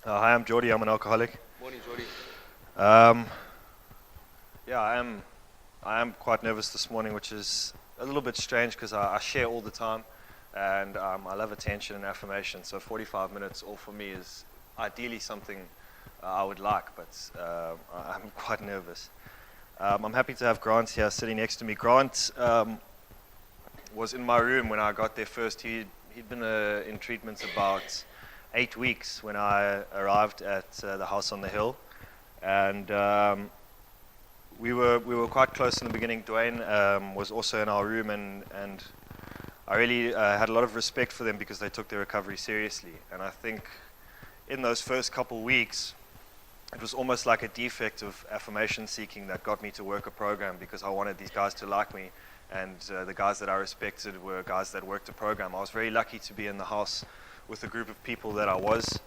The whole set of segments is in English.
Hi, I'm Jordy. I'm an alcoholic. Morning, Jordy. Um, yeah, I am quite nervous this morning, which is a little bit strange because I share all the time, and I love attention and affirmation. So 45 minutes, all for me, is ideally something I would like, but I'm quite nervous. I'm happy to have Grant here, sitting next to me. Grant was in my room when I got there first. He'd been in treatment about 8 weeks when I arrived at the house on the hill, and we were quite close in the beginning. Dwayne was also in our room, and I really had a lot of respect for them because they took their recovery seriously. And I think in those first couple weeks, it was almost like a defect of affirmation seeking that got me to work a program, because I wanted these guys to like me, and the guys that I respected were guys that worked a program. I was very lucky to be in the house with a group of people that I was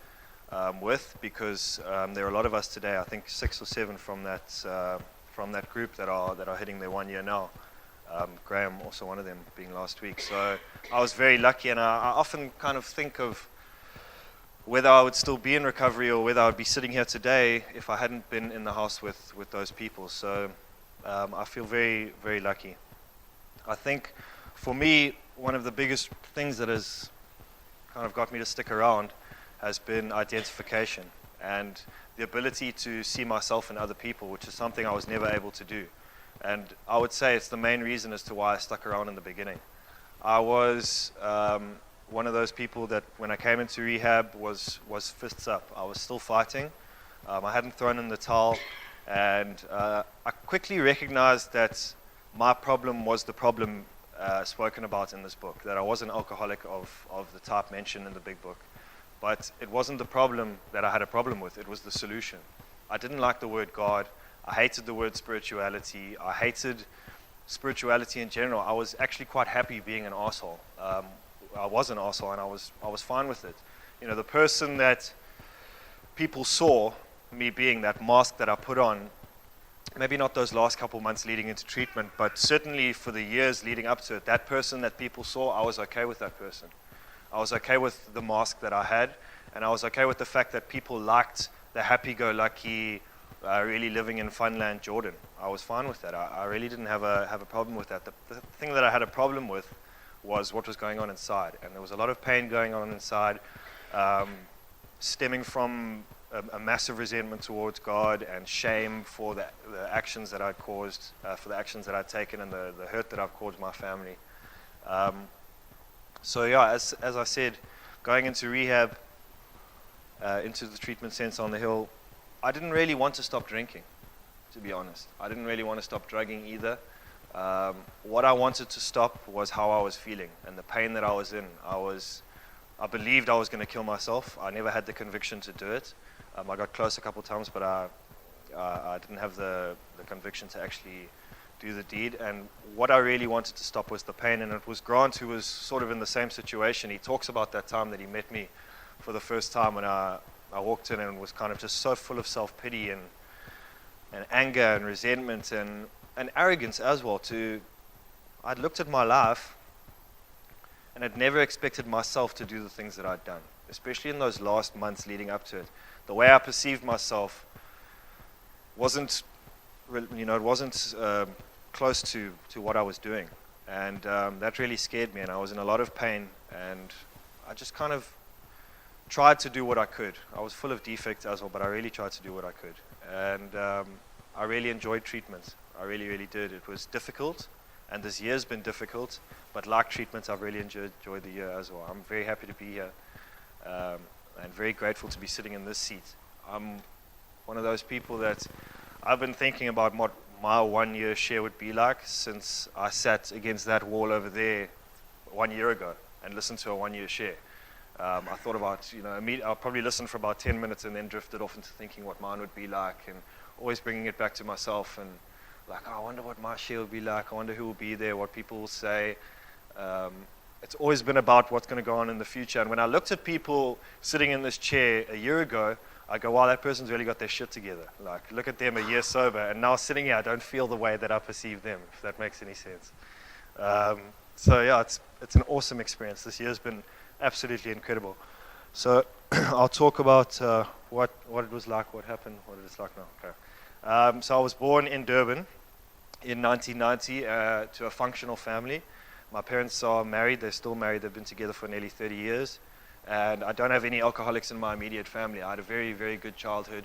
with, because there are a lot of us today. I think 6 or 7 from that group that are hitting their 1 year now. Graham, also one of them, being last week. So I was very lucky, and I often kind of think of whether I would still be in recovery or whether I would be sitting here today if I hadn't been in the house with those people. So I feel very, very lucky. I think for me, one of the biggest things that has kind of got me to stick around has been identification and the ability to see myself in other people, which is something I was never able to do. And I would say it's the main reason as to why I stuck around in the beginning. I was one of those people that when I came into rehab was fists up. I was still fighting. I hadn't thrown in the towel, and I quickly recognized that my problem was the problem spoken about in this book, that I was an alcoholic of the type mentioned in the big book. But it wasn't the problem that I had a problem with, it was the solution. I didn't like the word God. I hated the word spirituality. I hated spirituality in general. I was actually quite happy being an arsehole. I was an arsehole, and I was fine with it. You know, the person that people saw me being, that mask that I put on, maybe not those last couple months leading into treatment, but certainly for the years leading up to it, that person that people saw, I was okay with that person. I was okay with the mask that I had, and I was okay with the fact that people liked the happy-go-lucky, really living in funland Jordan. I was fine with that. I really didn't have a problem with that. The thing that I had a problem with was what was going on inside, and there was a lot of pain going on inside, stemming from a massive resentment towards God and shame for the actions that I'd caused, for the actions that I'd taken, and the hurt that I've caused my family. So yeah, as I said, going into rehab, into the treatment center on the hill, I didn't really want to stop drinking, to be honest. I didn't really want to stop drugging either. What I wanted to stop was how I was feeling and the pain that I was in. I believed I was going to kill myself. I never had the conviction to do it. I got close a couple times, but I didn't have the conviction to actually do the deed. And what I really wanted to stop was the pain, and it was Grant who was sort of in the same situation. He talks about that time that he met me for the first time, when I walked in and was kind of just so full of self-pity and anger and resentment and arrogance as well. I'd looked at my life and had never expected myself to do the things that I'd done, especially in those last months leading up to it. The way I perceived myself wasn't, it wasn't close to what I was doing, and that really scared me. And I was in a lot of pain, and I just kind of tried to do what I could. I was full of defects as well, but I really tried to do what I could, and I really enjoyed treatment. I really, really did. It was difficult, and this year's been difficult, but like treatment, I've really enjoyed the year as well. I'm very happy to be here, and very grateful to be sitting in this seat. I'm one of those people that I've been thinking about what my 1 year share would be like since I sat against that wall over there 1 year ago and listened to a 1 year share. I thought about, I'll probably listen for about 10 minutes and then drifted off into thinking what mine would be like, and always bringing it back to myself, and like, oh, I wonder what my share will be like. I wonder who will be there, what people will say. It's always been about what's going to go on in the future. And when I looked at people sitting in this chair a year ago, I go, wow, that person's really got their shit together. Like, look at them a year sober. And now sitting here, I don't feel the way that I perceive them, if that makes any sense. So yeah, it's an awesome experience. This year's been absolutely incredible. So I'll talk about what it was like, what happened, what it is like now. Okay. So I was born in Durban in 1990 to a functional family. My parents are married. They're still married. They've been together for nearly 30 years. And I don't have any alcoholics in my immediate family. I had a very, very good childhood.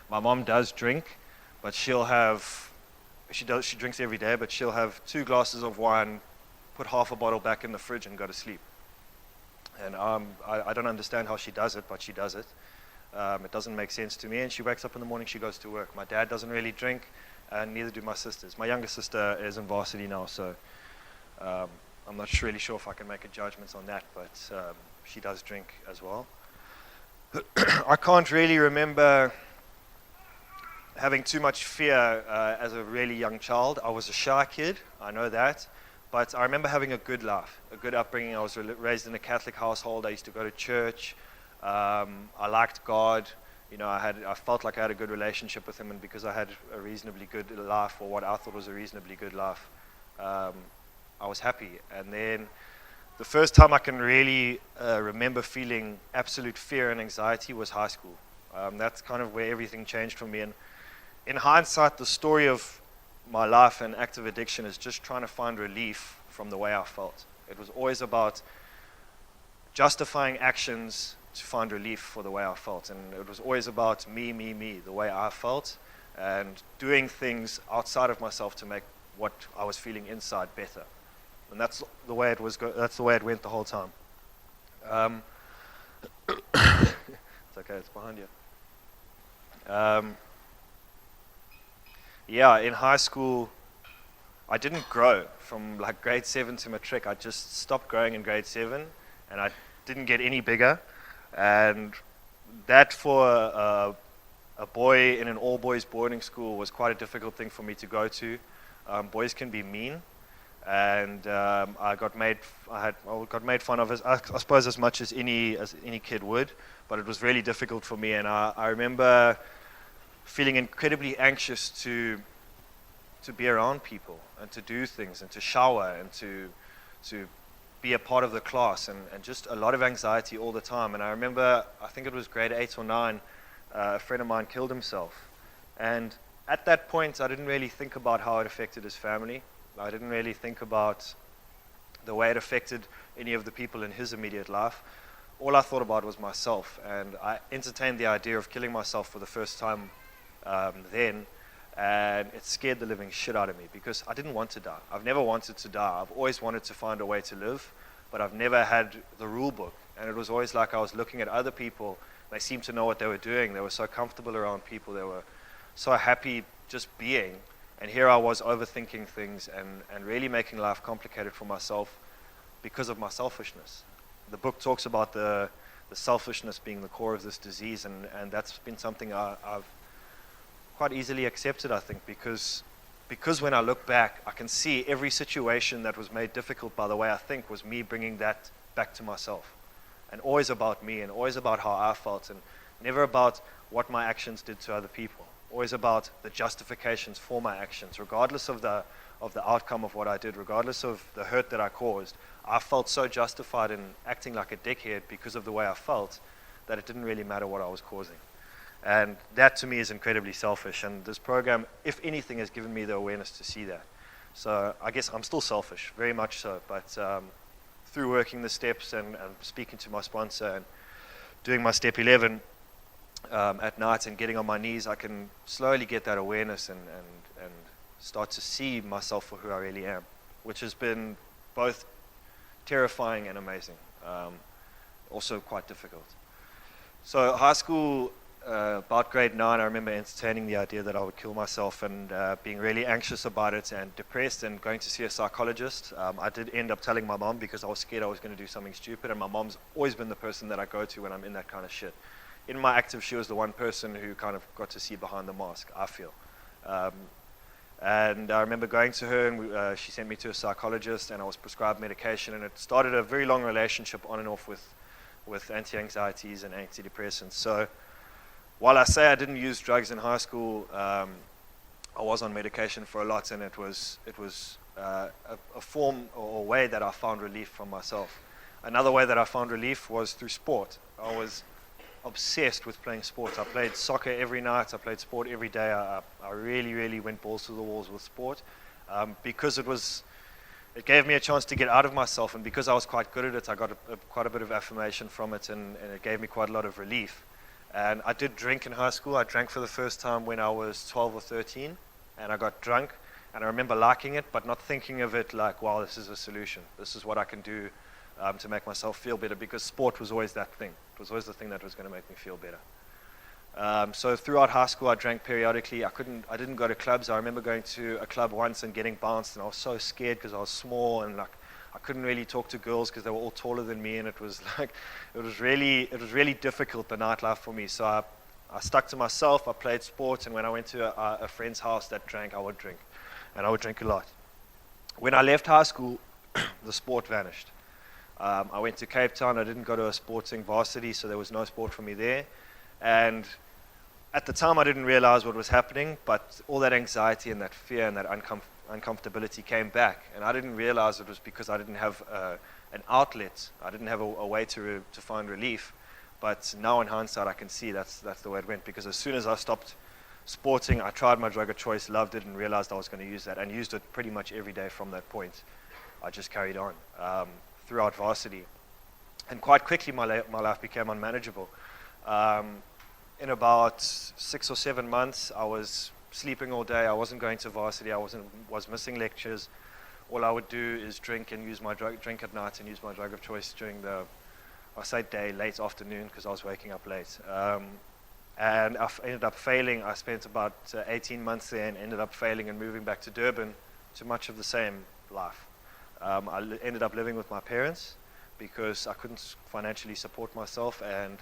My mom does drink, but she drinks every day, but she'll have 2 glasses of wine, put half a bottle back in the fridge and go to sleep. And I don't understand how she does it, but she does it. It doesn't make sense to me. And she wakes up in the morning, she goes to work. My dad doesn't really drink, and neither do my sisters. My younger sister is in varsity now, so I'm not really sure if I can make a judgment on that, but she does drink as well. I can't really remember having too much fear as a really young child. I was a shy kid, I know that. But I remember having a good life, a good upbringing. I was raised in a Catholic household. I used to go to church. I liked God. You know, I felt like I had a good relationship with Him, and because I had a reasonably good life, or what I thought was a reasonably good life, I was happy. And then the first time I can really remember feeling absolute fear and anxiety was high school. That's kind of where everything changed for me. And in hindsight, the story of my life and active addiction is just trying to find relief from the way I felt. It was always about justifying actions to find relief for the way I felt. And it was always about me, the way I felt, and doing things outside of myself to make what I was feeling inside better. And that's the way it was. That's the way it went the whole time. It's okay. It's behind you. Yeah, in high school, I didn't grow from like grade 7 to matric. I just stopped growing in grade 7, and I didn't get any bigger. And that for a boy in an all-boys boarding school was quite a difficult thing for me to go to. Boys can be mean, and I got made fun of, I suppose, as much as any kid would. But it was really difficult for me, and I remember feeling incredibly anxious to be around people and to do things and to shower and to be a part of the class, and just a lot of anxiety all the time. And I remember, I think it was grade 8 or 9, a friend of mine killed himself. And at that point, I didn't really think about how it affected his family. I didn't really think about the way it affected any of the people in his immediate life. All I thought about was myself, and I entertained the idea of killing myself for the first time then, and it scared the living shit out of me because I didn't want to die. I've never wanted to die. I've always wanted to find a way to live, but I've never had the rule book, and it was always like I was looking at other people. They seemed to know what they were doing. They were so comfortable around people. They were so happy just being, and here I was overthinking things and really making life complicated for myself because of my selfishness. The book talks about the selfishness being the core of this disease, and that's been something I've quite easily accepted, I think, because when I look back, I can see every situation that was made difficult by the way I think was me bringing that back to myself, and always about me, and always about how I felt, and never about what my actions did to other people. Always about the justifications for my actions, regardless of the outcome of what I did, regardless of the hurt that I caused. I felt so justified in acting like a dickhead because of the way I felt that it didn't really matter what I was causing. And that to me is incredibly selfish, and this program, if anything, has given me the awareness to see that. So I guess I'm still selfish, very much so, but through working the steps and speaking to my sponsor and doing my step 11 at night and getting on my knees, I can slowly get that awareness and start to see myself for who I really am, which has been both terrifying and amazing, also quite difficult. So high school, about grade 9, I remember entertaining the idea that I would kill myself and being really anxious about it and depressed and going to see a psychologist. I did end up telling my mom because I was scared I was going to do something stupid, and my mom's always been the person that I go to when I'm in that kind of shit. In my active, she was the one person who kind of got to see behind the mask, I feel. And I remember going to her, and she sent me to a psychologist, and I was prescribed medication, and it started a very long relationship on and off with anti-anxieties and antidepressants. So while I say I didn't use drugs in high school, I was on medication for a lot, and it was a form or a way that I found relief from myself. Another way that I found relief was through sport. I obsessed with playing sports. I played soccer every night. I played sport every day. I really, really went balls to the walls with sport because it gave me a chance to get out of myself, and because I was quite good at it, I got quite a bit of affirmation from it, and it gave me quite a lot of relief. And I did drink in high school. I drank for the first time when I was 12 or 13, and I got drunk, and I remember liking it, but not thinking of it like, wow, this is a solution. This is what I can do to make myself feel better, because sport was always that thing. It was always the thing that was going to make me feel better. So throughout high school, I drank periodically. I didn't go to clubs. I remember going to a club once and getting bounced, and I was so scared because I was small, and like I couldn't really talk to girls because they were all taller than me, and it was really difficult, the nightlife for me. So I stuck to myself. I played sports, and when I went to a friend's house that drank, I would drink, and I would drink a lot. When I left high school, the sport vanished. I went to Cape Town. I didn't go to a sporting varsity, so there was no sport for me there. And at the time, I didn't realize what was happening, but all that anxiety and that fear and that uncomfortability came back. And I didn't realize it was because I didn't have an outlet. I didn't have a way to find relief. But now in hindsight, I can see that's the way it went, because as soon as I stopped sporting, I tried my drug of choice, loved it, and realized I was going to use that, and used it pretty much every day from that point. I just carried on throughout varsity. And quite quickly, my life became unmanageable. In about 6 or 7 months, I was sleeping all day. I wasn't going to varsity. I was missing lectures. All I would do is drink at night and use my drug of choice during late afternoon, because I was waking up late. And I ended up failing. I spent about 18 months there and ended up failing and moving back to Durban to much of the same life. I ended up living with my parents because I couldn't financially support myself, and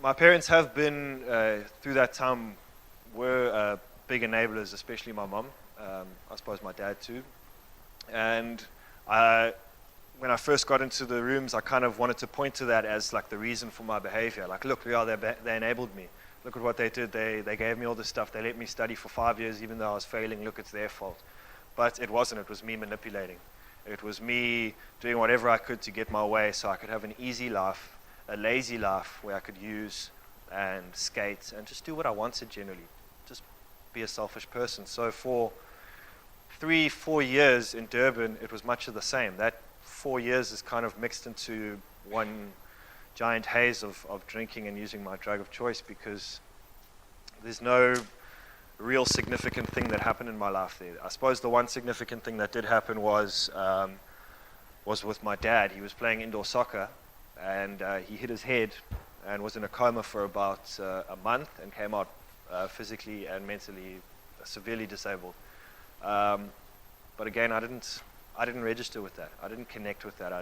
my parents have been, through that time, were big enablers, especially my mom. I suppose my dad too. And when I first got into the rooms, I kind of wanted to point to that as like the reason for my behavior. Like, look, they enabled me. Look at what they did. They gave me all this stuff. They let me study for 5 years even though I was failing. Look, it's their fault. But it wasn't. It was me manipulating. It was me doing whatever I could to get my way so I could have an easy life, a lazy life where I could use and skate and just do what I wanted generally. Just be a selfish person. So for 3-4 years in Durban, it was much of the same. That 4 years is kind of mixed into one giant haze of drinking and using my drug of choice, because there's no real significant thing that happened in my life there. I suppose the one significant thing that did happen was with my dad. He was playing indoor soccer, and he hit his head and was in a coma for about a month and came out physically and mentally severely disabled. But again, I didn't register with that. I didn't connect with that.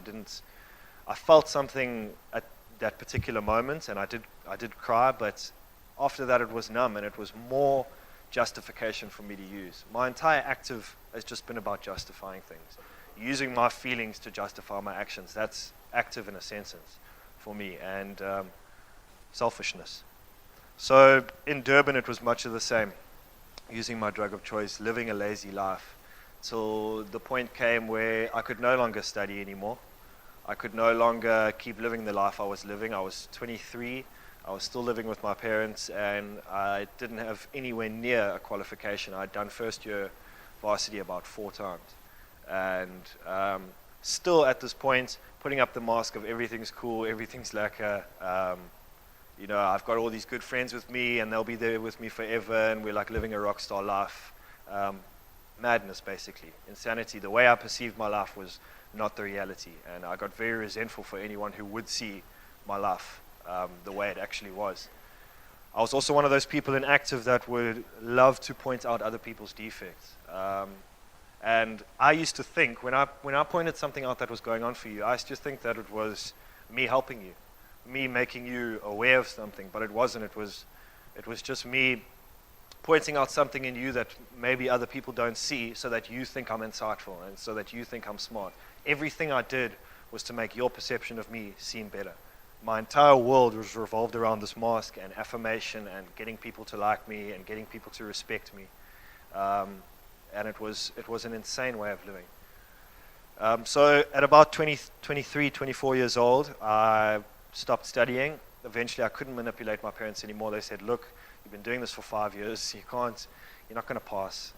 I felt something at that particular moment, and I did cry, but after that it was numb, and it was more justification for me to use. My entire active has just been about justifying things, using my feelings to justify my actions. That's active in a sentence for me, and selfishness. So in Durban, it was much of the same, using my drug of choice, living a lazy life, till the point came where I could no longer study anymore. I could no longer keep living the life I was living. I was 23. I was still living with my parents, and I didn't have anywhere near a qualification. I'd done first year varsity about 4 times. And still at this point, putting up the mask of everything's cool, everything's lekker. I've got all these good friends with me, and they'll be there with me forever, and we're like living a rock star life. Madness, basically. Insanity. The way I perceived my life was not the reality. And I got very resentful for anyone who would see my life the way it actually was. I was also one of those people in active that would love to point out other people's defects. And I used to think, when I pointed something out that was going on for you, I used to think that it was me helping you, me making you aware of something, but it wasn't. It was just me pointing out something in you that maybe other people don't see, so that you think I'm insightful and so that you think I'm smart. Everything I did was to make your perception of me seem better. My entire world was revolved around this mask and affirmation and getting people to like me and getting people to respect me. And it was an insane way of living. So at about 23, 24 years old, I stopped studying. eventually I couldn't manipulate my parents anymore. They said, look, you've been doing this for 5 years. You're not going to pass.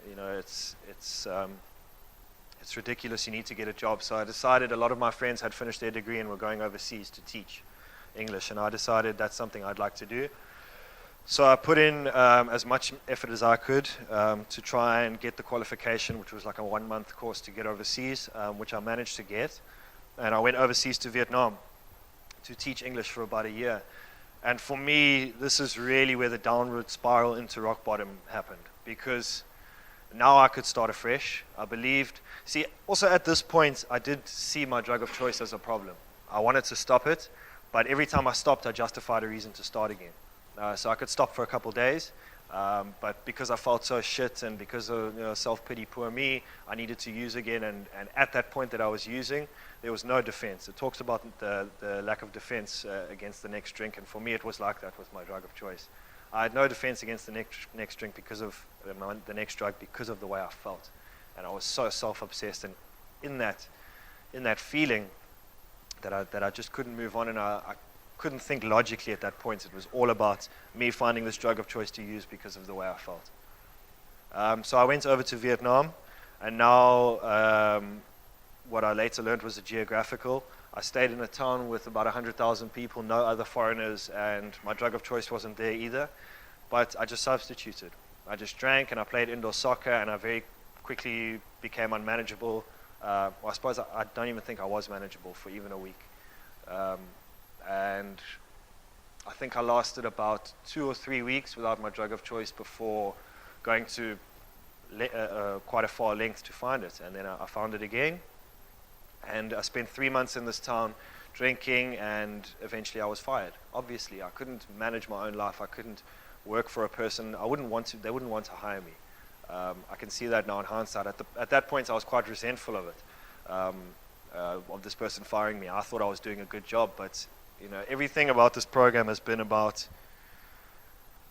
It's ridiculous. You need to get a job. So I decided, a lot of my friends had finished their degree and were going overseas to teach English. And I decided that's something I'd like to do. So I put in as much effort as I could to try and get the qualification, which was like a 1-month course to get overseas, which I managed to get. And I went overseas to Vietnam to teach English for about a year. And for me, this is really where the downward spiral into rock bottom happened, because now I could start afresh. I believed, also at this point, I did see my drug of choice as a problem. I wanted to stop it, but every time I stopped, I justified a reason to start again. So I could stop for a couple days, but because I felt so shit and because of self-pity, poor me, I needed to use again. And at that point that I was using, there was no defense. It talks about the lack of defense against the next drink, and for me it was like that with my drug of choice. I had no defense against the next drink because of the next drug, because of the way I felt. And I was so self-obsessed, and in that feeling that I just couldn't move on, and I couldn't think logically at that point. It was all about me finding this drug of choice to use because of the way I felt. So I went over to Vietnam, and now what I later learned was a geographical. I stayed in a town with about 100,000 people, no other foreigners, and my drug of choice wasn't there either. But I just substituted. I just drank and I played indoor soccer, and I very quickly became unmanageable. Well, I suppose I don't even think I was manageable for even a week. And I think I lasted about 2 or 3 weeks without my drug of choice before going to quite a far length to find it. And then I found it again. And I spent 3 months in this town drinking, and eventually I was fired. Obviously, I couldn't manage my own life. I couldn't work for a person. They wouldn't want to hire me. I can see that now in hindsight. At that point, I was quite resentful of it, of this person firing me. I thought I was doing a good job, but everything about this program has been about,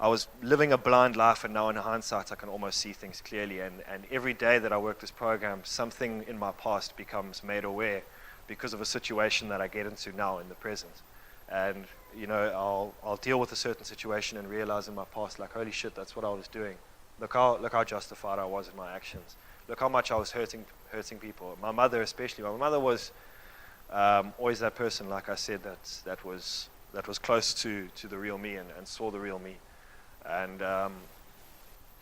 I was living a blind life, and now in hindsight I can almost see things clearly, and every day that I work this program, something in my past becomes made aware because of a situation that I get into now in the present. And I'll deal with a certain situation and realize in my past, like, holy shit, that's what I was doing. Look how justified I was in my actions. Look how much I was hurting people. My mother especially. My mother was always that person, like I said, that was close to the real me and saw the real me. And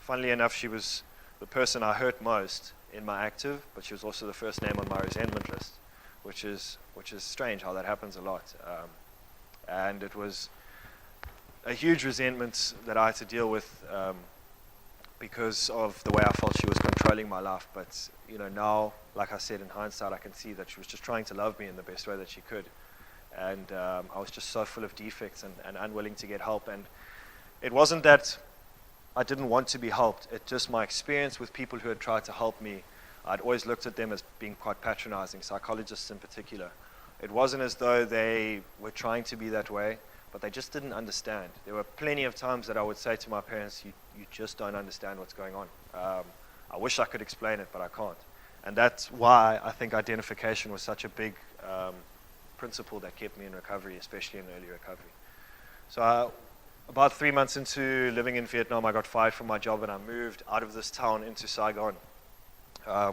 funnily enough, she was the person I hurt most in my active, but she was also the first name on my resentment list, which is strange how that happens a lot. And it was a huge resentment that I had to deal with because of the way I felt she was controlling my life. But now, like I said, in hindsight, I can see that she was just trying to love me in the best way that she could. And I was just so full of defects and unwilling to get help. And it wasn't that I didn't want to be helped. It's just my experience with people who had tried to help me. I'd always looked at them as being quite patronizing, psychologists in particular. It wasn't as though they were trying to be that way, but they just didn't understand. There were plenty of times that I would say to my parents, you just don't understand what's going on. I wish I could explain it, but I can't. And that's why I think identification was such a big principle that kept me in recovery, especially in early recovery. So about 3 months into living in Vietnam, I got fired from my job, and I moved out of this town into Saigon,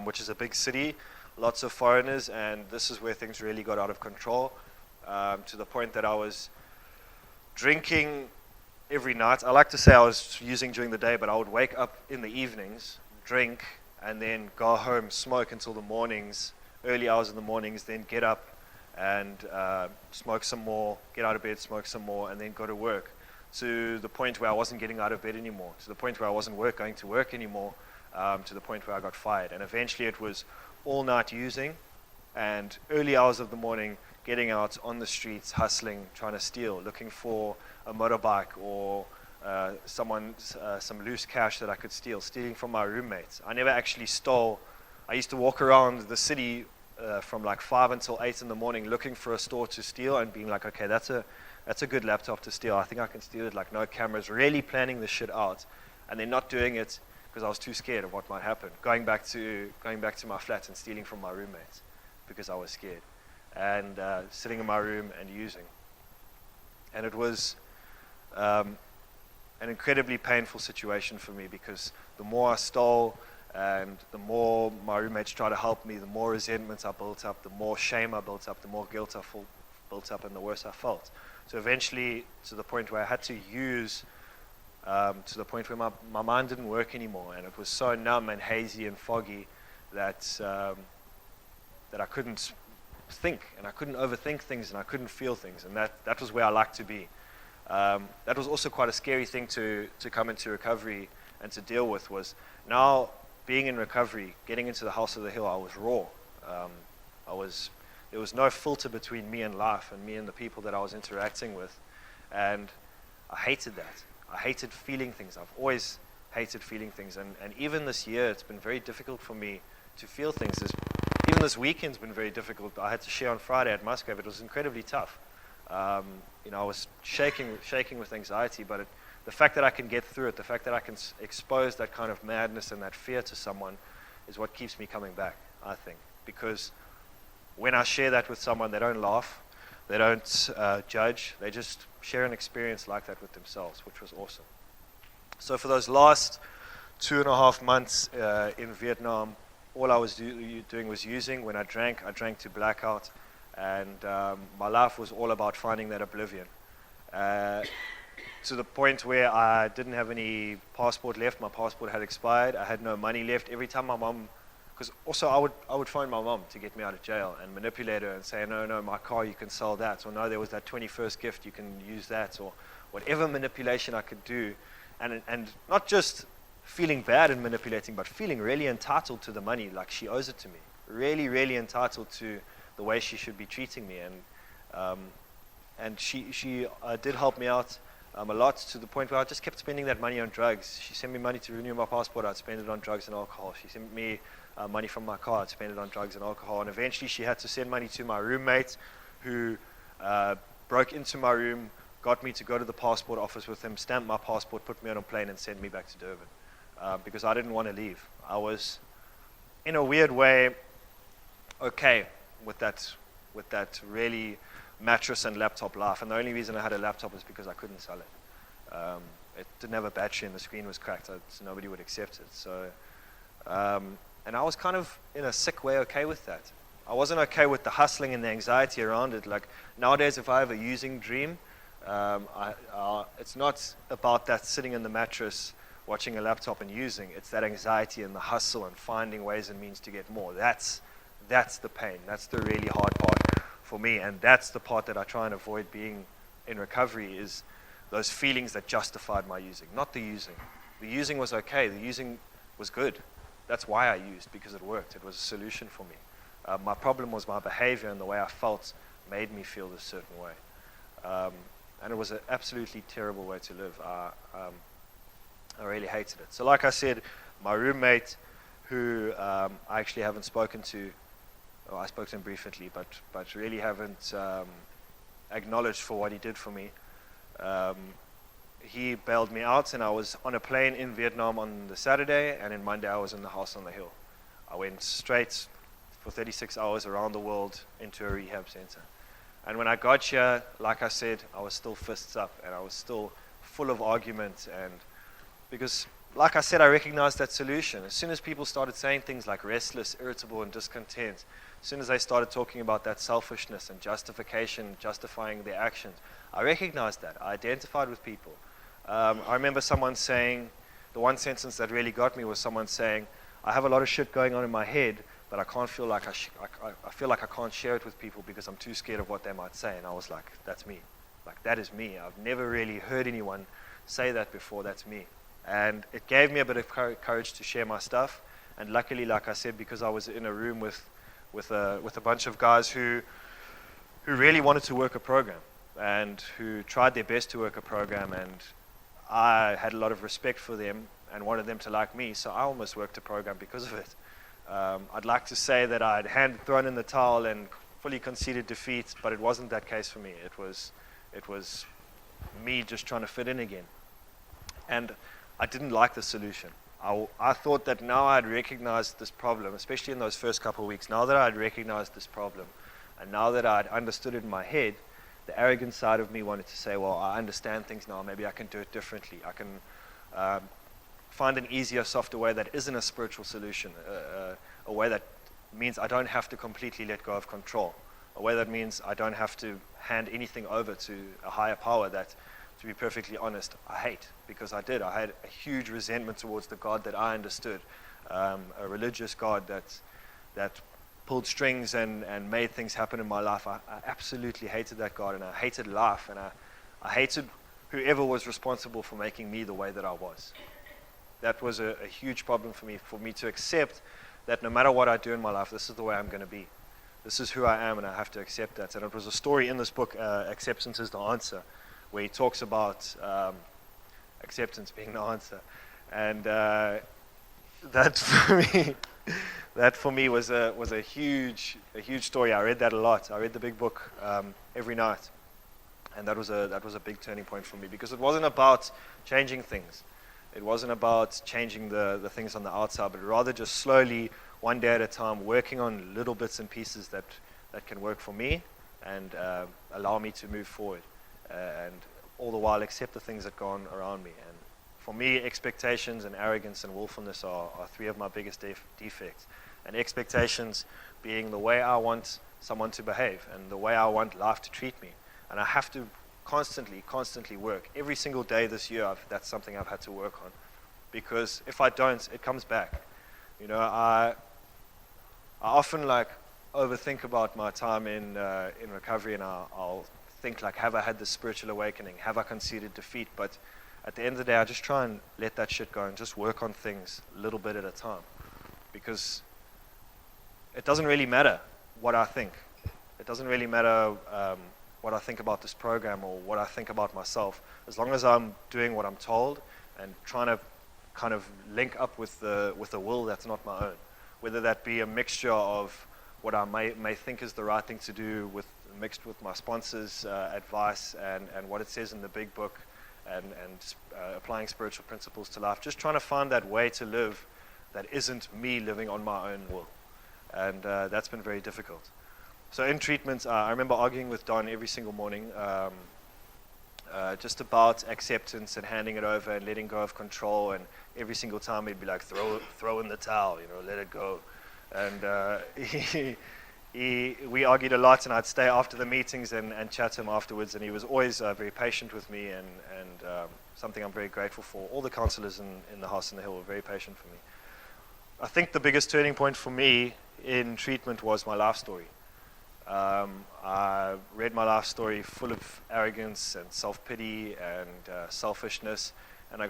which is a big city, lots of foreigners, and this is where things really got out of control, to the point that I was drinking every night. I like to say I was using during the day, but I would wake up in the evenings, drink, and then go home, smoke until the mornings, early hours in the mornings, then get up and smoke some more, get out of bed, smoke some more, and then go to work, to the point where I wasn't getting out of bed anymore, to the point where I wasn't going to work anymore, to the point where I got fired. And eventually it was all night using, and early hours of the morning getting out on the streets, hustling, trying to steal, looking for a motorbike or some loose cash that I could steal, stealing from my roommates. I never actually stole. I used to walk around the city from like 5 until 8 in the morning looking for a store to steal and being like, okay, that's a good laptop to steal. I think I can steal it, like no cameras, really planning this shit out, and then not doing it because I was too scared of what might happen. Going back to my flat and stealing from my roommates because I was scared, and sitting in my room and using. And it was an incredibly painful situation for me, because the more I stole and the more my roommates tried to help me, the more resentments I built up, the more shame I built up, the more guilt I built up, and the worse I felt. So eventually, to the point where I had to use, to the point where my mind didn't work anymore, and it was so numb and hazy and foggy that that I couldn't think, and I couldn't overthink things, and I couldn't feel things, and that was where I liked to be. That was also quite a scary thing to come into recovery and to deal with. Was now being in recovery, getting into the house of the hill, I was raw. There was no filter between me and life and me and the people that I was interacting with, and I hated that. I hated feeling things. I've always hated feeling things, and even this year it's been very difficult for me to feel things. Even this weekend's been very difficult. I had to share on Friday at Musgrave. It was incredibly tough. I was shaking with anxiety, but the fact that I can get through it, the fact that I can expose that kind of madness and that fear to someone is what keeps me coming back, I think. Because when I share that with someone, they don't laugh, they don't judge, they just share an experience like that with themselves, which was awesome. So for those last 2.5 months in Vietnam, all I was doing was using. When I drank to blackout, and my life was all about finding that oblivion. To the point where I didn't have any passport left. My passport had expired. I had no money left. Every time my mom, because also I would phone my mom to get me out of jail and manipulate her and say, no, my car, you can sell that, or no, there was that 21st gift, you can use that, or whatever manipulation I could do, and not just feeling bad and manipulating, but feeling really entitled to the money, like she owes it to me, really, really entitled to the way she should be treating me, and she did help me out a lot, to the point where I just kept spending that money on drugs. She sent me money to renew my passport, I'd spend it on drugs and alcohol. She sent me money from my car, I'd spend it on drugs and alcohol, and eventually she had to send money to my roommate, who broke into my room, got me to go to the passport office with him, stamp my passport, put me on a plane, and send me back to Durban, because I didn't want to leave. I was, in a weird way, okay with that really mattress and laptop life, and the only reason I had a laptop is because I couldn't sell it. It didn't have a battery and the screen was cracked, so nobody would accept it. So, and I was kind of, in a sick way, okay with that. I wasn't okay with the hustling and the anxiety around it. Like nowadays, if I have a using dream, it's not about that sitting in the mattress watching a laptop and using. It's that anxiety and the hustle and finding ways and means to get more. That's the pain. That's the really hard part for me, and that's the part that I try and avoid being in recovery, is those feelings that justified my using, not the using. The using was okay. The using was good. That's why I used, because it worked. It was a solution for me. My problem was my behavior, and the way I felt made me feel this certain way. And it was an absolutely terrible way to live. I really hated it. So like I said, my roommate, who I actually haven't spoken to, or I spoke to him briefly, but really haven't acknowledged for what he did for me. He bailed me out, and I was on a plane in Vietnam on the Saturday, and on Monday I was in the house on the hill. I went straight for 36 hours around the world into a rehab center. And when I got here, like I said, I was still fists up, and I was still full of argument, and because, like I said, I recognized that solution. As soon as people started saying things like restless, irritable, and discontent, as soon as they started talking about that selfishness and justification, justifying their actions, I recognized that. I identified with people. I remember someone saying, the one sentence that really got me was someone saying, I have a lot of shit going on in my head, but I can't feel like I feel like I can't share it with people because I'm too scared of what they might say. And I was like, that's me. Like, that is me. I've never really heard anyone say that before. That's me. And it gave me a bit of courage to share my stuff. And luckily, like I said, because I was in a room with a bunch of guys who really wanted to work a program and who tried their best to work a program, and I had a lot of respect for them and wanted them to like me, so I almost worked a program because of it. I'd like to say that I'd thrown in the towel and fully conceded defeat, but it wasn't that case for me. It was me just trying to fit in again. And I didn't like the solution. I thought that now I'd recognized this problem, especially in those first couple of weeks, now that I'd recognized this problem, and now that I'd understood it in my head, The arrogant side of me wanted to say, well, I understand things now, maybe I can do it differently. I can find an easier, softer way that isn't a spiritual solution, a way that means I don't have to completely let go of control, a way that means I don't have to hand anything over to a higher power that, to be perfectly honest, I hate, because I did. I had a huge resentment towards the God that I understood, a religious God that pulled strings and made things happen in my life. I absolutely hated that God, and I hated life, and I hated whoever was responsible for making me the way that I was. That was a huge problem for me to accept that no matter what I do in my life, this is the way I'm going to be. This is who I am, and I have to accept that. And it was a story in this book, Acceptance is the Answer, where he talks about acceptance being the answer. And that for me was a huge story. I read that a lot. I read the big book every night, and that was a big turning point for me, because it wasn't about changing things. It wasn't about changing the things on the outside, but rather just slowly, one day at a time, working on little bits and pieces that can work for me and allow me to move forward, and all the while accept the things that go on around me. And for me, expectations and arrogance and willfulness are three of my biggest defects. And expectations being the way I want someone to behave and the way I want life to treat me. And I have to constantly work. Every single day this year, that's something I've had to work on. Because if I don't, it comes back. You know, I often overthink about my time in recovery, and I'll think have I had this spiritual awakening? Have I conceded defeat? But at the end of the day, I just try and let that shit go and just work on things a little bit at a time. Because it doesn't really matter what I think. It doesn't really matter what I think about this program or what I think about myself, as long as I'm doing what I'm told and trying to kind of link up with the will that's not my own, whether that be a mixture of what I may think is the right thing to do mixed with my sponsor's advice and what it says in the big book, and applying spiritual principles to life, just trying to find that way to live that isn't me living on my own will. And that's been very difficult. So in treatment, I remember arguing with Don every single morning, just about acceptance and handing it over and letting go of control. And every single time he'd be like, throw in the towel, let it go. And we argued a lot, and I'd stay after the meetings and chat to him afterwards. And he was always very patient with me, and something I'm very grateful for. All the counselors in the house on the hill were very patient for me. I think the biggest turning point for me in treatment was my life story. I read my life story full of arrogance and self-pity and selfishness, and I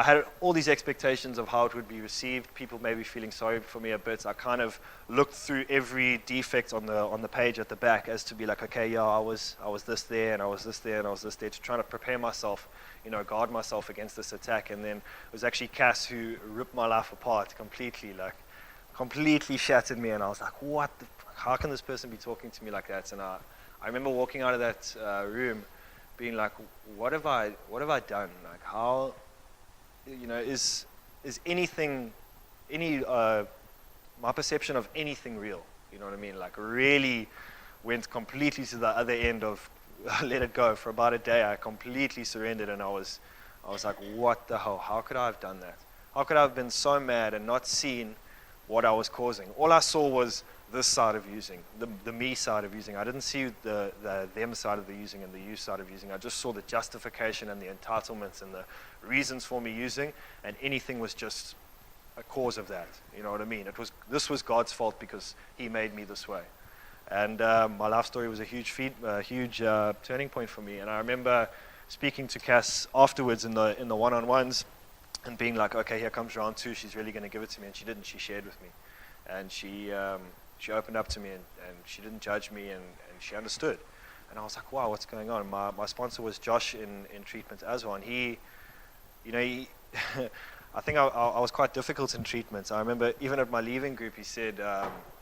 had all these expectations of how it would be received, people maybe feeling sorry for me a bit. I kind of looked through every defect on the page at the back as to be like, okay, yeah, I was this there, and I was this there, and I was this there, to try to prepare myself, guard myself against this attack. And then it was actually Cass who ripped my life apart completely shattered me, and I was like, what the how can this person be talking to me like that? And I remember walking out of that room being like, what have I done? Like, how, is anything, my perception of anything real? You know what I mean? Like, really went completely to the other end of let it go. For about a day, I completely surrendered, and I was like, what the hell? How could I have done that? How could I have been so mad and not seen what I was causing? All I saw was this side of using, the me side of using. I didn't see the them side of the using and the you side of using. I just saw the justification and the entitlements and the reasons for me using, and anything was just a cause of that. You know what I mean? This was God's fault because He made me this way. And my life story was a huge turning point for me. And I remember speaking to Cass afterwards in the one-on-ones and being like, okay, here comes round 2. She's really going to give it to me. And she didn't. She shared with me. And she opened up to me, and she didn't judge me, and she understood. And I was like, wow, what's going on? My sponsor was Josh in treatment as well. And he I think I was quite difficult in treatment. I remember even at my leaving group, he said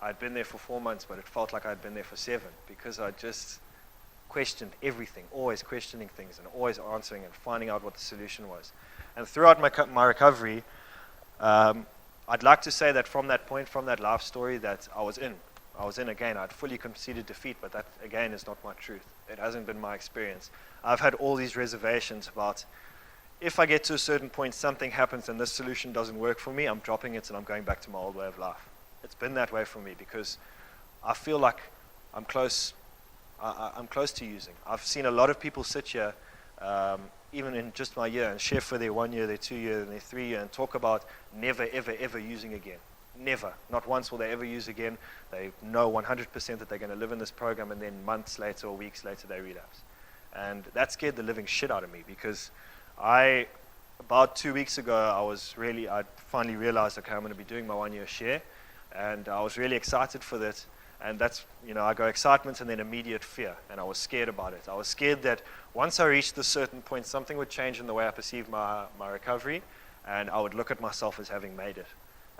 I'd been there for 4 months, but it felt like I'd been there for 7, because I just questioned everything, always questioning things and always answering and finding out what the solution was. And throughout my recovery, I'd like to say that from that point, from that life story, that I was in. I was in again, I'd fully conceded defeat, but that, again, is not my truth. It hasn't been my experience. I've had all these reservations about if I get to a certain point, something happens and this solution doesn't work for me, I'm dropping it and I'm going back to my old way of life. It's been that way for me because I feel like I'm close to using. I've seen a lot of people sit here, even in just my year, and share for their 1 year, their 2 year, and their 3 year, and talk about never, ever, ever using again. Never. Not once will they ever use again. They know 100% that they're going to live in this program, and then months later or weeks later they relapse. And that scared the living shit out of me because about 2 weeks ago, I finally realized, okay, I'm going to be doing my 1 year share, and I was really excited for that. And that's, I go excitement and then immediate fear, and I was scared about it. I was scared that once I reached this certain point, something would change in the way I perceived my recovery, and I would look at myself as having made it.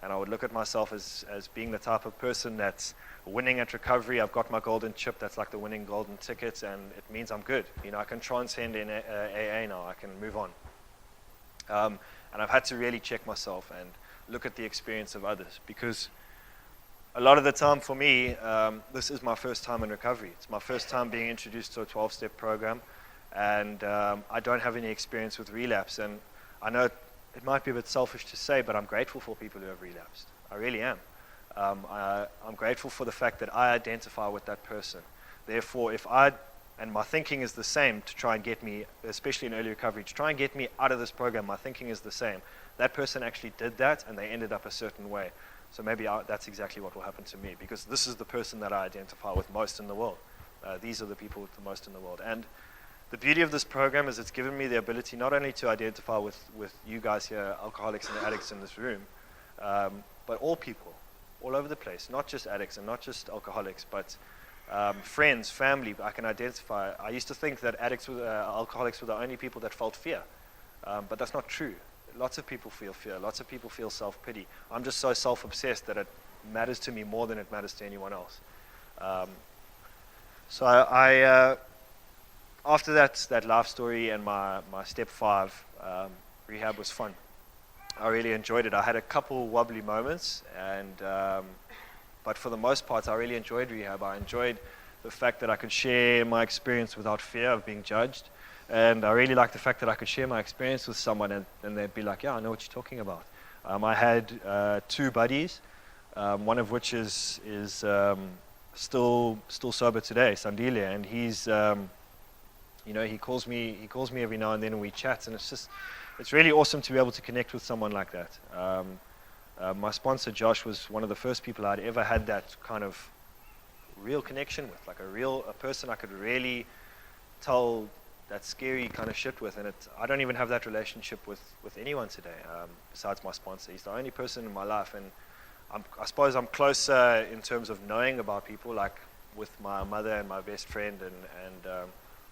And I would look at myself as being the type of person that's winning at recovery. I've got my golden chip, that's like the winning golden ticket, and it means I'm good. I can transcend in AA now, I can move on. And I've had to really check myself and look at the experience of others, because a lot of the time for me, this is my first time in recovery. It's my first time being introduced to a 12-step program, and I don't have any experience with relapse. And I know it might be a bit selfish to say, but I'm grateful for people who have relapsed. I really am. I'm grateful for the fact that I identify with that person. Therefore, and my thinking is the same to try and get me, especially in early recovery, to try and get me out of this program, my thinking is the same. That person actually did that, and they ended up a certain way. So maybe that's exactly what will happen to me, because this is the person that I identify with most in the world. These are the people with the most in the world. And the beauty of this program is it's given me the ability not only to identify with you guys here, alcoholics and addicts in this room, but all people, all over the place, not just addicts and not just alcoholics, but friends, family. I can identify. I used to think that alcoholics were the only people that felt fear, but that's not true. Lots of people feel fear. Lots of people feel self-pity. I'm just so self-obsessed that it matters to me more than it matters to anyone else. So I after that life story and my step 5, rehab was fun. I really enjoyed it. I had a couple wobbly moments, but for the most part, I really enjoyed rehab. I enjoyed the fact that I could share my experience without fear of being judged. And I really liked the fact that I could share my experience with someone and they'd be like, yeah, I know what you're talking about. I had 2 buddies, one of which is still sober today, Sandile, and he's, he calls me every now and then and we chat, and it's really awesome to be able to connect with someone like that. My sponsor, Josh, was one of the first people I'd ever had that kind of real connection with, like a person I could really tell that scary kind of shit with, and I don't even have that relationship with anyone today, besides my sponsor. He's the only person in my life, and I suppose I'm closer in terms of knowing about people, like with my mother and my best friend,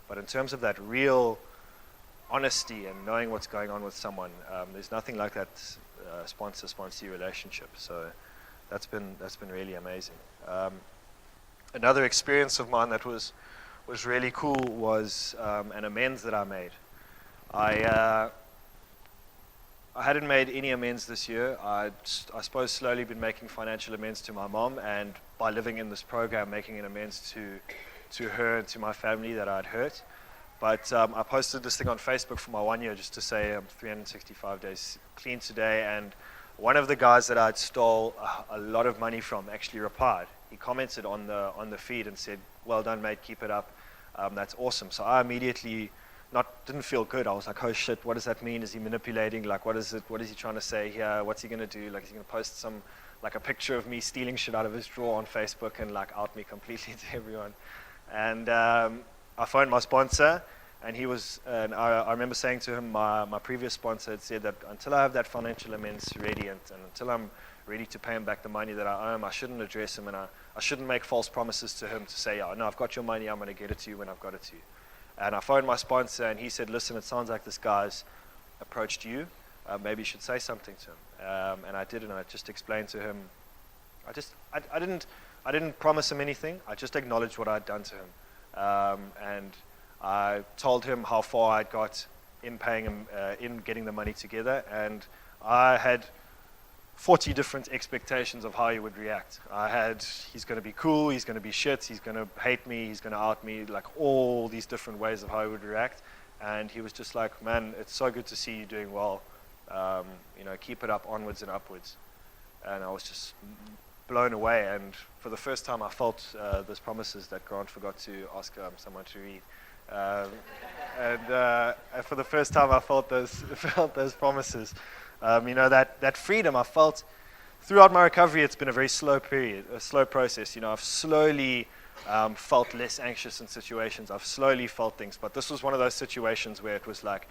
but in terms of that real honesty and knowing what's going on with someone, there's nothing like that sponsor-sponsee relationship. So that's been really amazing. Another experience of mine that was really cool was an amends that I made. I hadn't made any amends this year. I suppose slowly been making financial amends to my mom, and by living in this program, making an amends to her and to my family that I'd hurt. But I posted this thing on Facebook for my 1 year just to say I'm 365 days clean today, and one of the guys that I'd stole a lot of money from actually replied. He commented on the feed and said, well done, mate, keep it up. That's awesome. So I immediately didn't feel good. I was like, oh shit, what does that mean? Is he manipulating? Like, what is he trying to say here? What's he going to do? Like, is he going to post a picture of me stealing shit out of his drawer on Facebook and out me completely to everyone? And I phoned my sponsor, and I remember saying to him, my previous sponsor had said that until I have that financial amends ready and until I'm ready to pay him back the money that I owe him, I shouldn't address him, and I shouldn't make false promises to him to say, yeah, no, I've got your money, I'm going to get it to you when I've got it to you. And I phoned my sponsor, and he said, listen, it sounds like this guy's approached you. Maybe you should say something to him. And I did, and I just explained to him. I didn't promise him anything. I just acknowledged what I'd done to him. And I told him how far I'd got in paying him, in getting the money together. And I had 40 different expectations of how he would react. I had, he's going to be cool, he's going to be shit, he's going to hate me, he's going to out me, like all these different ways of how he would react. And he was just like, man, it's so good to see you doing well. Keep it up, onwards and upwards. And I was just blown away. And for the first time, I felt those promises that Grant forgot to ask someone to read. And for the first time, I felt those promises. That freedom I felt throughout my recovery. It's been a very slow period, a slow process. I've slowly felt less anxious in situations. I've slowly felt things, but this was one of those situations where it was like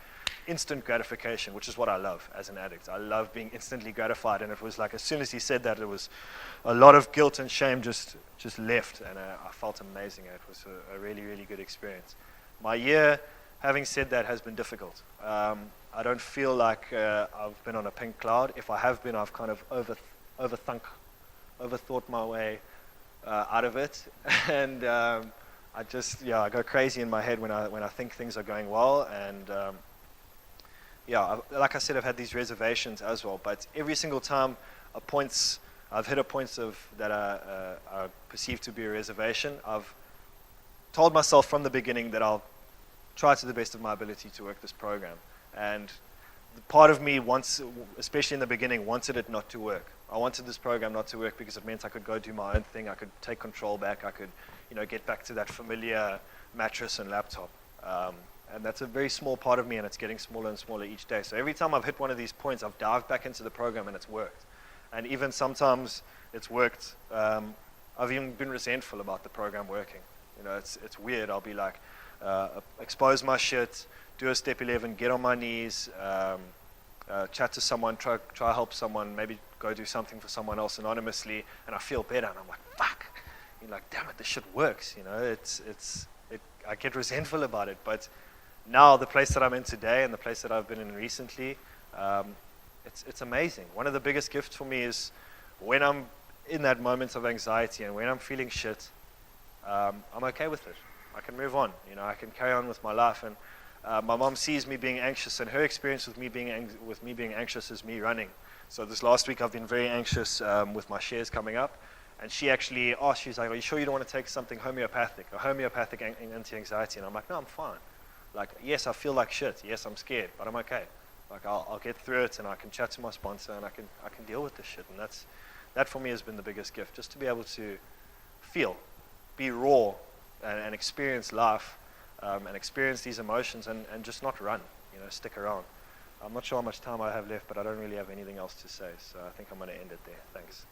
instant gratification, which is what I love as an addict. I love being instantly gratified, and it was like as soon as he said that, it was a lot of guilt and shame just left, and I felt amazing. It was a really, really good experience. My year, having said that, has been difficult. I don't feel like I've been on a pink cloud. If I have been, I've kind of overthought my way out of it, and I go crazy in my head when I think things are going well, and like I said, I've had these reservations as well. But every single time I've hit a point that I perceive to be a reservation, I've told myself from the beginning that I'll try to the best of my ability to work this program. And part of me especially in the beginning, wanted it not to work. I wanted this program not to work because it meant I could go do my own thing. I could take control back. I could, get back to that familiar mattress and laptop. And that's a very small part of me, and it's getting smaller and smaller each day. So every time I've hit one of these points, I've dived back into the program, and it's worked. And even sometimes it's worked. I've even been resentful about the program working. It's weird. I'll be like, expose my shit, do a step 11, get on my knees, chat to someone, try help someone, maybe go do something for someone else anonymously, and I feel better, and I'm like, fuck. Damn it, this shit works. I get resentful about it, but now the place that I'm in today and the place that I've been in recently, it's amazing. One of the biggest gifts for me is when I'm in that moment of anxiety and when I'm feeling shit, I'm okay with it. I can move on. I can carry on with my life. And my mom sees me being anxious, and her experience with me being anxious is me running. So this last week I've been very anxious with my shares coming up, and she actually asked, she's like, "Are you sure you don't want to take something homeopathic, a homeopathic anti-anxiety?" And I'm like, "No, I'm fine. Like, yes, I feel like shit. Yes, I'm scared, but I'm okay. Like, I'll get through it, and I can chat to my sponsor, and I can deal with this shit." And that for me has been the biggest gift, just to be able to feel, be raw, and experience life, and experience these emotions, and just not run, stick around. I'm not sure how much time I have left, but I don't really have anything else to say, so I think I'm going to end it there. Thanks.